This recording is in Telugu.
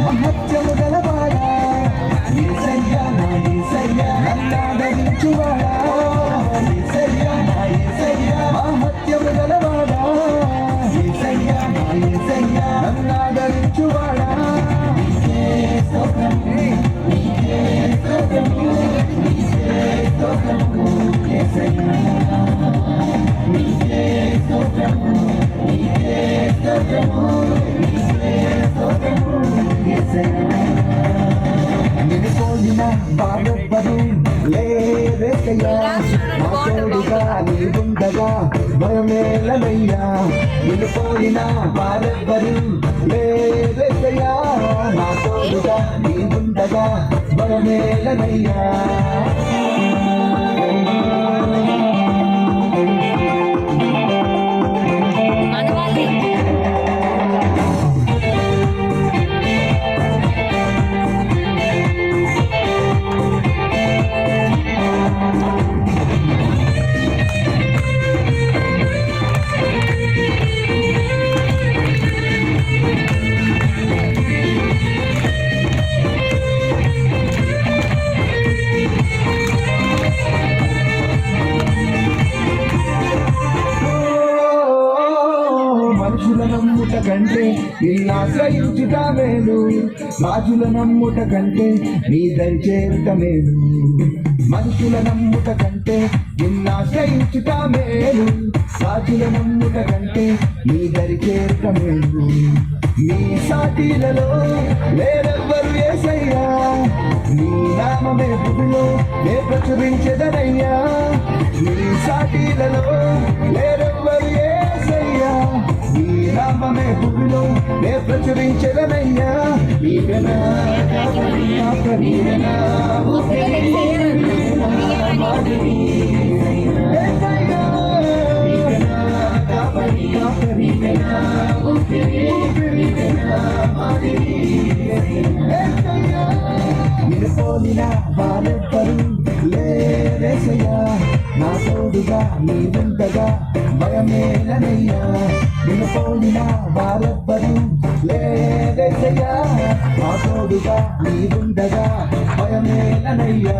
మహత్యము గలవాడా యేసయ్యా నా యేసయ్యా నన్నాదరించువాడా యేసయ్యా నా యేసయ్యా మహత్యము గలవాడా యేసయ్యా నా యేసయ్యా నన్నాదరించువాడా నీకే స్తోత్రము నీకే స్తోత్రము నీకే స్తోత్రము యేసయ్యా నీకే స్తోత్రము నీకే స్తోత్రము నీకే స్తోత్రము యేసయ్యా నిన్ను పోలిన బాధపడు లేరేసయ్యా నా తోడుగా నీవుండగా భయమేలనయ్యా నిన్ను పోలిన బాధపడు లేరేసయ్యా నా తోడుగా నీవుండగా భయమేలనయ్యా మనుషుల నమ్ముట కంటే నిన్నాశ్రయించుట మేలు రాజుల నమ్ముట కంటే నీ దరి చేరుట మేలు మనుషుల నమ్ముట కంటే నిన్నాశ్రయించుట మేలు రాజుల నమ్ముట కంటే నీ దరి చేరుట మేలు నీ సాటిలలో లేరెవ్వరు యేసయ్యా నీ నామమే భూమిలో నే ప్రచురించెదనయ్యా నీ సాటిలలో లేరెవ్వరు యేసయ్యా నీ నామమే భూమిలో నే ప్రచురించెదనయ్యా నీవేనా నీవేనా నిలుపోలిన వారెవ్వరు లేరేసయ్యా నా తోడుగా నీవుండగా భయమేలనయ్యా నిలుపోలిన వారెవ్వరు లేరేసయ్యా నా తోడుగా నీవుండగా భయమేలనయ్యా